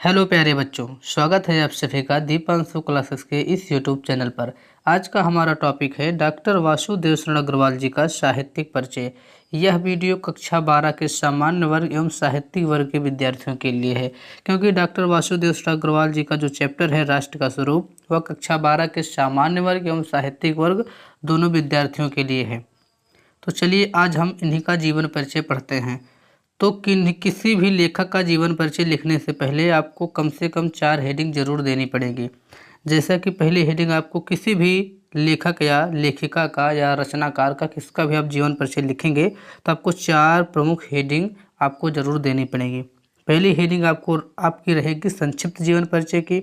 Hello प्यारे बच्चों, स्वागत है आप सभी का दीपांशु क्लासेस के इस यूट्यूब चैनल पर। आज का हमारा टॉपिक है डॉक्टर वासुदेव शरण अग्रवाल जी का साहित्यिक परिचय। यह वीडियो कक्षा 12 के सामान्य वर्ग एवं साहित्यिक वर्ग के विद्यार्थियों के लिए है, क्योंकि डॉक्टर वासुदेव शरण अग्रवाल जी का जो चैप्टर है राष्ट्र का स्वरूप, वह कक्षा 12 के सामान्य वर्ग एवं साहित्यिक वर्ग दोनों विद्यार्थियों के लिए है। तो चलिए आज हम इन्हीं का जीवन परिचय पढ़ते हैं। तो किसी भी लेखक का जीवन परिचय लिखने से पहले आपको कम से कम 4 हेडिंग जरूर देनी पड़ेगी। जैसा कि पहली हेडिंग आपको किसी भी लेखक या लेखिका का या रचनाकार का किसका भी आप जीवन परिचय लिखेंगे तो आपको 4 प्रमुख हेडिंग आपको जरूर देनी पड़ेगी। पहली हेडिंग आपकी रहेगी संक्षिप्त जीवन परिचय की,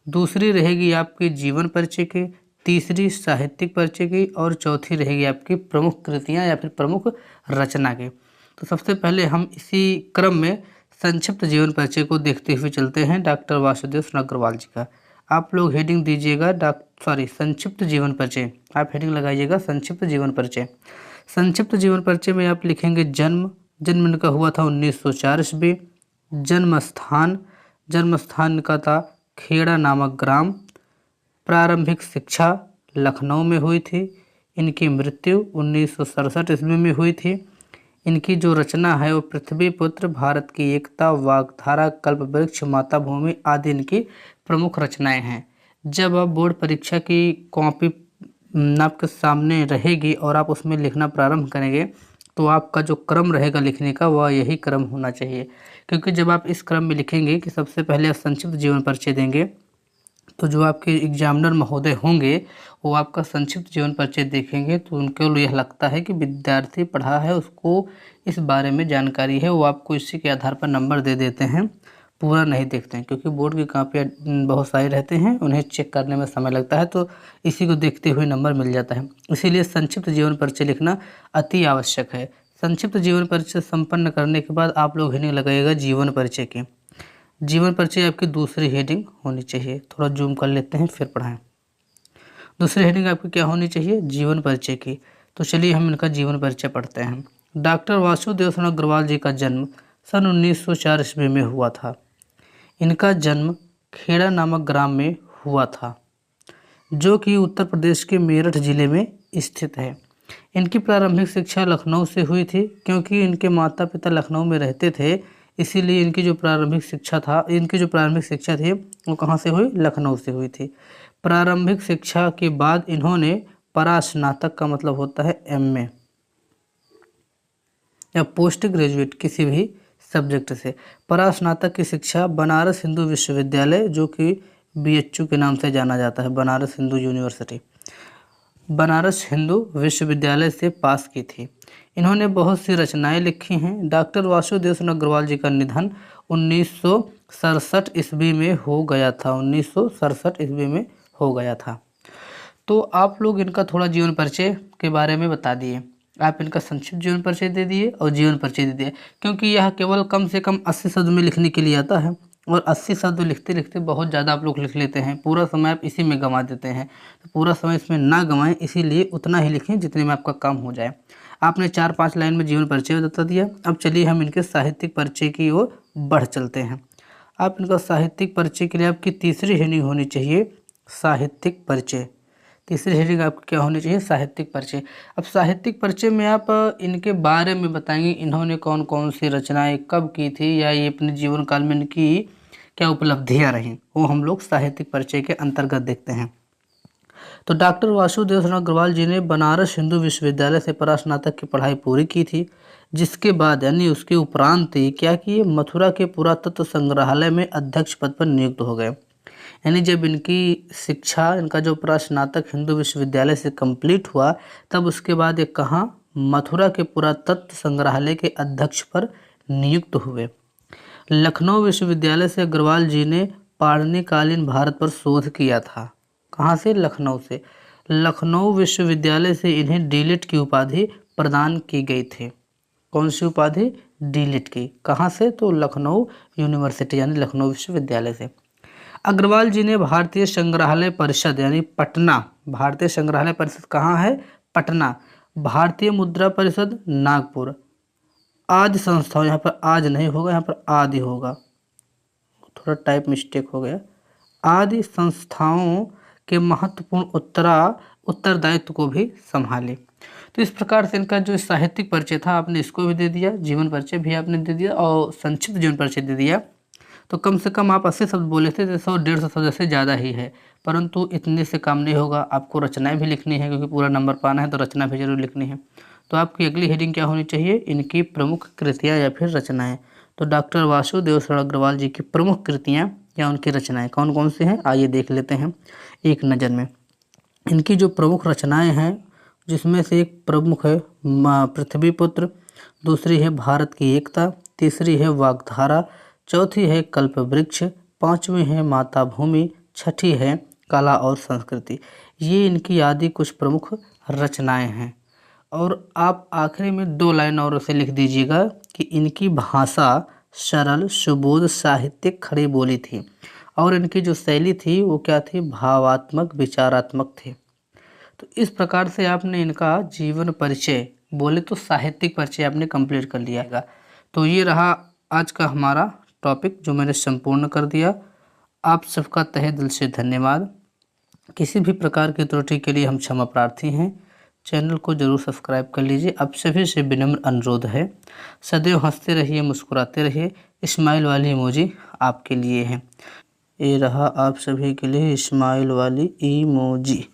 दूसरी रहेगी आपकी जीवन परिचय की, तीसरी साहित्यिक परिचय की और चौथी रहेगी आपकी प्रमुख कृतियाँ या फिर प्रमुख रचना की। तो सबसे पहले हम इसी क्रम में संक्षिप्त जीवन परिचय को देखते हुए चलते हैं डॉक्टर वासुदेव शरण अग्रवाल जी का। आप लोग हेडिंग दीजिएगा संक्षिप्त जीवन परिचय। आप हेडिंग लगाइएगा संक्षिप्त जीवन परिचय। संक्षिप्त जीवन परिचय में आप लिखेंगे जन्म इनका हुआ था 1904 ईस्वी। जन्म स्थान इनका था खेड़ा नामक ग्राम। प्रारंभिक शिक्षा लखनऊ में हुई थी। इनकी मृत्यु 1967 ईस्वी में हुई थी। इनकी जो रचना है वो पृथ्वी पुत्र, भारत की एकता, वाग्धारा, कल्पवृक्ष, माता भूमि आदि इनकी प्रमुख रचनाएं हैं। जब आप बोर्ड परीक्षा की कॉपी आपके सामने रहेगी और आप उसमें लिखना प्रारंभ करेंगे तो आपका जो क्रम रहेगा लिखने का वह यही क्रम होना चाहिए, क्योंकि जब आप इस क्रम में लिखेंगे कि सबसे पहले आप संक्षिप्त जीवन परिचय देंगे तो जो आपके एग्जामिनर महोदय होंगे वो आपका संक्षिप्त जीवन परिचय देखेंगे तो उनको यह लगता है कि विद्यार्थी पढ़ा है, उसको इस बारे में जानकारी है, वो आपको इसी के आधार पर नंबर दे देते हैं, पूरा नहीं देखते हैं। क्योंकि बोर्ड की कापियाँ बहुत सारी रहते हैं, उन्हें चेक करने में समय लगता है, तो इसी को देखते हुए नंबर मिल जाता है। इसीलिए संक्षिप्त जीवन परिचय लिखना अति आवश्यक है। संक्षिप्त जीवन परिचय संपन्न करने के बाद आप लोग हेडिंग लगाइएगा जीवन परिचय की। जीवन परिचय आपकी दूसरी हेडिंग होनी चाहिए। थोड़ा जूम कर लेते हैं फिर पढ़ाएं। दूसरी हेडिंग आपकी क्या होनी चाहिए? जीवन परिचय की। तो चलिए हम इनका जीवन परिचय पढ़ते हैं। डॉक्टर वासुदेव शरण अग्रवाल जी का जन्म सन 1904 ईस्वी में हुआ था। इनका जन्म खेड़ा नामक ग्राम में हुआ था, जो कि उत्तर प्रदेश के मेरठ जिले में स्थित है। इनकी प्रारंभिक शिक्षा लखनऊ से हुई थी। क्योंकि इनके माता पिता लखनऊ में रहते थे, इसीलिए इनकी जो प्रारंभिक शिक्षा थी वो कहाँ से हुई? लखनऊ से हुई थी। प्रारंभिक शिक्षा के बाद इन्होंने परास्नातक का मतलब होता है एमए या पोस्ट ग्रेजुएट किसी भी सब्जेक्ट से, परास्नातक की शिक्षा बनारस हिंदू विश्वविद्यालय, जो कि बीएचयू के नाम से जाना जाता है, बनारस हिंदू यूनिवर्सिटी, बनारस हिंदू विश्वविद्यालय से पास की थी। इन्होंने बहुत सी रचनाएं लिखी हैं। डॉक्टर वासुदेव शरण अग्रवाल जी का निधन 1967 ईस्वी में हो गया था। 1967 ईस्वी में हो गया था। तो आप लोग इनका थोड़ा जीवन परिचय के बारे में बता दिए। आप इनका संक्षिप्त जीवन परिचय दे दिए और जीवन परिचय दे दिए, क्योंकि यह केवल कम से कम 80 शब्द में लिखने के लिए आता है और 80 शब्द लिखते लिखते बहुत ज़्यादा आप लोग लिख लेते हैं। पूरा समय आप इसी में गंवा देते हैं। तो पूरा समय इसमें ना गंवाएं, इसीलिए उतना ही लिखें जितने में आपका काम हो जाए। आपने 4-5 लाइन में जीवन परिचय बता दिया। अब चलिए हम इनके साहित्यिक परिचय की ओर बढ़ चलते हैं। आप इनका साहित्यिक परिचय के लिए आपकी तीसरी हेडिंग होनी चाहिए साहित्यिक परिचय। तीसरी हेडिंग आपकी क्या होनी चाहिए? साहित्यिक परिचय। अब साहित्यिक परिचय में आप इनके बारे में बताएंगे, इन्होंने कौन कौन सी रचनाएं कब की थी या ये अपने जीवन काल में इनकी क्या उपलब्धियां रहीं, वो हम लोग साहित्यिक परिचय के अंतर्गत देखते हैं। तो डॉक्टर वासुदेव शरण अग्रवाल जी ने बनारस हिंदू विश्वविद्यालय से परास्नातक की पढ़ाई पूरी की थी, जिसके बाद यानी उसके उपरांत ही क्या किए, मथुरा के पुरातत्व संग्रहालय में अध्यक्ष पद पर नियुक्त हो गए। यानी जब इनकी शिक्षा, इनका जो परास्नातक हिंदू विश्वविद्यालय से कंप्लीट हुआ, तब उसके बाद ये कहाँ, मथुरा के पुरातत्व संग्रहालय के अध्यक्ष पर नियुक्त हुए। लखनऊ विश्वविद्यालय से अग्रवाल जी ने पाणिनिकालीन भारत पर शोध किया था। कहाँ से? लखनऊ से। लखनऊ विश्वविद्यालय से इन्हें डीलिट की उपाधि प्रदान की गई थी। कौन सी उपाधि? डीलिट की। कहाँ से? तो लखनऊ यूनिवर्सिटी यानी लखनऊ विश्वविद्यालय से। अग्रवाल जी ने भारतीय संग्रहालय परिषद यानी पटना, भारतीय संग्रहालय परिषद कहाँ है? पटना। भारतीय मुद्रा परिषद नागपुर। आदि संस्थाओं, यहाँ पर आज नहीं होगा, यहाँ पर आदि होगा, थोड़ा टाइप मिस्टेक हो गया, आदि संस्थाओं के महत्वपूर्ण उत्तरदायित्व को भी संभाले। तो इस प्रकार से इनका जो साहित्यिक परिचय था आपने इसको भी दे दिया, जीवन परिचय भी आपने दे दिया और संक्षिप्त जीवन परिचय दे दिया। तो कम से कम आप 80 शब्द बोले थे, तो 100-150 शब्द से ज़्यादा ही है, परंतु इतने से काम नहीं होगा, आपको रचनाएं भी लिखनी है, क्योंकि पूरा नंबर पाना है तो रचना भी जरूर लिखनी है। तो आपकी अगली हेडिंग क्या होनी चाहिए, इनकी प्रमुख कृतियाँ या फिर रचनाएं। तो डॉक्टर वासुदेव शरण अग्रवाल जी की प्रमुख कृतियाँ या उनकी रचनाएं कौन कौन सी हैं, आइए देख लेते हैं एक नज़र में। इनकी जो प्रमुख रचनाएं हैं, जिसमें से एक प्रमुख है पृथ्वीपुत्र, दूसरी है भारत की एकता, तीसरी है वाग्धारा, चौथी है कल्पवृक्ष, पांचवी है माता भूमि, छठी है कला और संस्कृति। ये इनकी आदि कुछ प्रमुख रचनाएं हैं। और आप आखिरी में 2 लाइन और उसे लिख दीजिएगा कि इनकी भाषा सरल, सुबोध, साहित्यिक, खड़ी बोली थी, और इनकी जो शैली थी वो क्या थी, भावात्मक, विचारात्मक थी। तो इस प्रकार से आपने इनका जीवन परिचय, बोले तो साहित्यिक परिचय आपने कंप्लीट कर लिया है। तो ये रहा आज का हमारा टॉपिक जो मैंने संपूर्ण कर दिया। आप सबका तहे दिल से धन्यवाद। किसी भी प्रकार की त्रुटि के लिए हम क्षमा प्रार्थी हैं। चैनल को जरूर सब्सक्राइब कर लीजिए। आप सभी से विनम्र अनुरोध है, सदैव हंसते रहिए, मुस्कुराते रहिए। स्माइल वाली इमोजी आपके लिए है, ये रहा आप सभी के लिए स्माइल वाली इमोजी।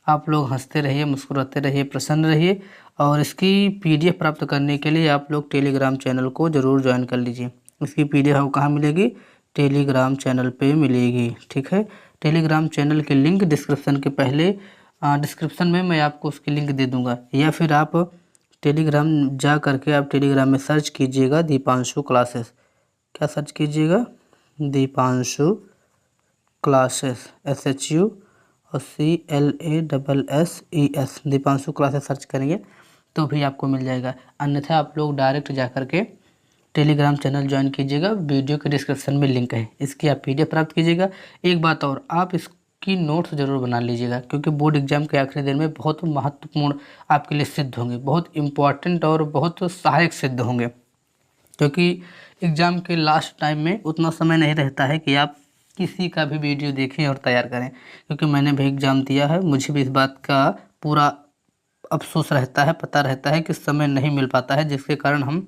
आप लोग हंसते रहिए, मुस्कुराते रहिए, प्रसन्न रहिए। और इसकी PDF प्राप्त करने के लिए आप लोग टेलीग्राम चैनल को ज़रूर ज्वाइन कर लीजिए। इसकी PDF आपको कहाँ मिलेगी, टेलीग्राम चैनल पे मिलेगी, ठीक है। टेलीग्राम चैनल की लिंक डिस्क्रिप्शन के पहले डिस्क्रिप्शन में मैं आपको उसकी लिंक दे दूंगा, या फिर आप टेलीग्राम जा करके आप टेलीग्राम में सर्च कीजिएगा दीपांशु क्लासेस। क्या सर्च कीजिएगा, दीपांशु क्लासेस, SHU और CLASSES, दीपांशु क्लासेस सर्च करेंगे तो भी आपको मिल जाएगा। अन्यथा आप लोग डायरेक्ट जा करके टेलीग्राम चैनल ज्वाइन कीजिएगा, वीडियो के डिस्क्रिप्शन में लिंक है, इसकी आप PDF प्राप्त कीजिएगा। एक बात और, आप इसकी नोट्स जरूर बना लीजिएगा, क्योंकि बोर्ड एग्जाम के आखिरी दिन में बहुत महत्वपूर्ण आपके लिए सिद्ध होंगे, बहुत इम्पॉर्टेंट और बहुत सहायक सिद्ध होंगे। क्योंकि एग्ज़ाम के लास्ट टाइम में उतना समय नहीं रहता है कि आप किसी का भी वीडियो देखें और तैयार करें, क्योंकि मैंने भी एग्ज़ाम दिया है, मुझे भी इस बात का पूरा अफसोस रहता है, पता रहता है कि समय नहीं मिल पाता है, जिसके कारण हम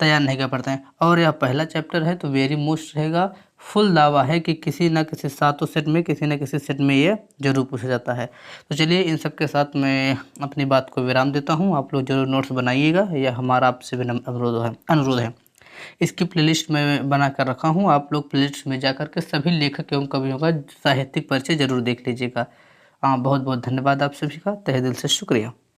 तैयार नहीं कर पाते हैं। और यह पहला चैप्टर है तो वेरी मोस्ट रहेगा, फुल दावा है कि किसी न किसी 7 सेट में, किसी न किसी सेट में ये जरूर पूछा जाता है। तो चलिए इन सब के साथ मैं अपनी बात को विराम देता हूँ। आप लोग जरूर नोट्स बनाइएगा, यह हमारा आपसे भी अनुरोध है। इसकी प्लेलिस्ट में बना कर रखा हूँ, आप लोग प्लेलिस्ट में जा कर के सभी लेखक एवं कवियों का साहित्यिक परिचय जरूर देख लीजिएगा। बहुत बहुत धन्यवाद आप सभी का, तहे दिल से शुक्रिया।